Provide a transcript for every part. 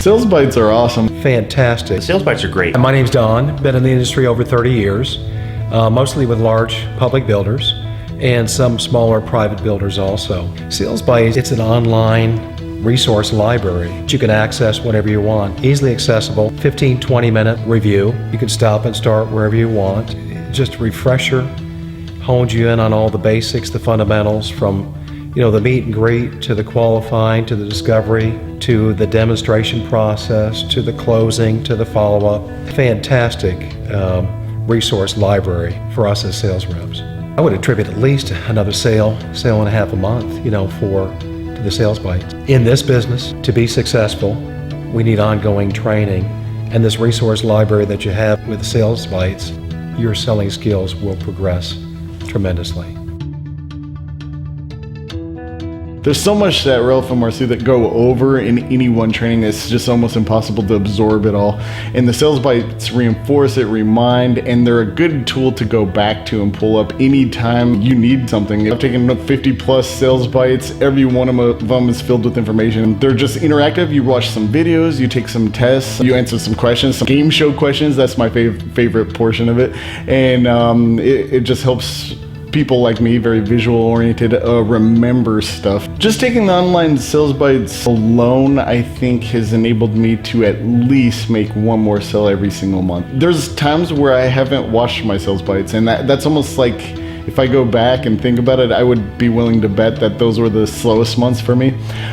Sales Bites are awesome. Fantastic. The Sales Bites are great. My name's Don. Been in the industry over 30 years, mostly with large public builders and some smaller private builders also. Sales Bites, it's an online resource library that you can access whenever you want. Easily accessible, 15-20 minute review. You can stop and start wherever you want. Just a refresher, hones you in on all the basics, the fundamentals, from the meet and greet to the qualifying to the discovery to the demonstration process to the closing to the follow-up. Fantastic resource library for us as sales reps. I would attribute at least another sale and a half a month, to the Sales Bites. In this business, to be successful, we need ongoing training, and this resource library that you have with the Sales Bites, your selling skills will progress tremendously. There's so much that Ralph and Marcy that go over in any one training, it's just almost impossible to absorb it all. And the Sales Bites reinforce it, remind, and they're a good tool to go back to and pull up anytime you need something. I've taken 50 plus Sales Bites. Every one of them is filled with information. They're just interactive. You watch some videos, you take some tests, you answer some questions, some game show questions. That's my favorite portion of it. And it just helps people like me, very visual oriented, remember stuff. Just taking the online Sales Bites alone, I think, has enabled me to at least make one more sale every single month. There's times where I haven't watched my Sales Bites, and that's almost like, if I go back and think about it, I would be willing to bet that those were the slowest months for me.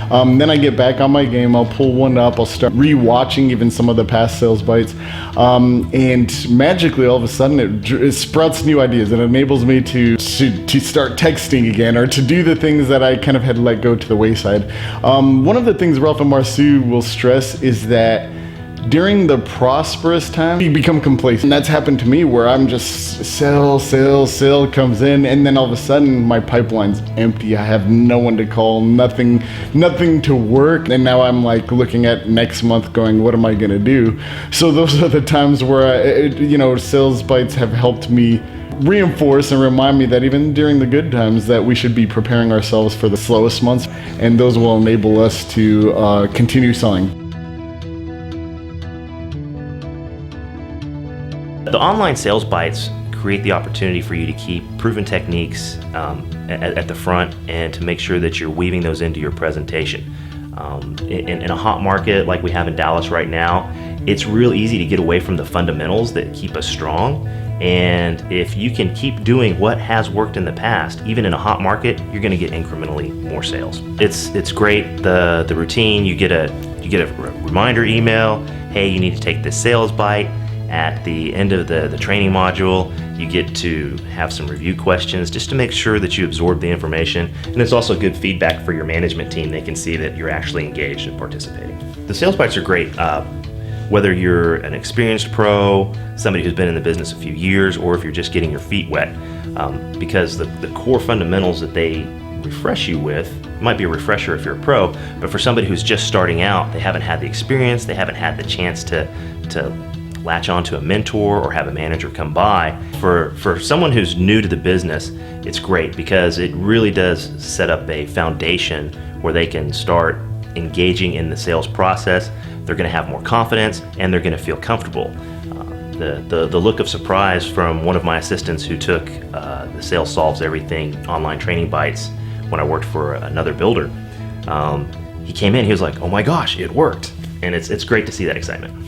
Then I get back on my game, I'll pull one up, I'll start re-watching even some of the past Sales Bites, and magically all of a sudden it sprouts new ideas. It enables me to start texting again, or to do the things that I kind of had let go to the wayside. One of the things Ralph and Marcy will stress is that during the prosperous time, you become complacent. And that's happened to me, where I'm just sale comes in, and then all of a sudden my pipeline's empty. I have no one to call, nothing to work. And now I'm like looking at next month going, what am I gonna do? So those are the times where Sales Bites have helped me reinforce and remind me that even during the good times that we should be preparing ourselves for the slowest months, and those will enable us to continue selling. The online Sales Bites create the opportunity for you to keep proven techniques at the front, and to make sure that you're weaving those into your presentation. In a hot market like we have in Dallas right now, it's real easy to get away from the fundamentals that keep us strong. And if you can keep doing what has worked in the past, even in a hot market, you're going to get incrementally more sales. It's great, the routine. You get a reminder email, hey, you need to take this Sales Bite. At the end of the training module, you get to have some review questions just to make sure that you absorb the information. And it's also good feedback for your management team. They can see that you're actually engaged and participating. The Sales Bites are great, whether you're an experienced pro, somebody who's been in the business a few years, or if you're just getting your feet wet, because the core fundamentals that they refresh you with might be a refresher if you're a pro, but for somebody who's just starting out, they haven't had the experience, they haven't had the chance to latch on to a mentor or have a manager come by. For someone who's new to the business, it's great because it really does set up a foundation where they can start engaging in the sales process. They're going to have more confidence, and they're going to feel comfortable. The look of surprise from one of my assistants who took the Sales Solves Everything online training bites when I worked for another builder, he came in, he was like, oh my gosh, it worked. And it's great to see that excitement.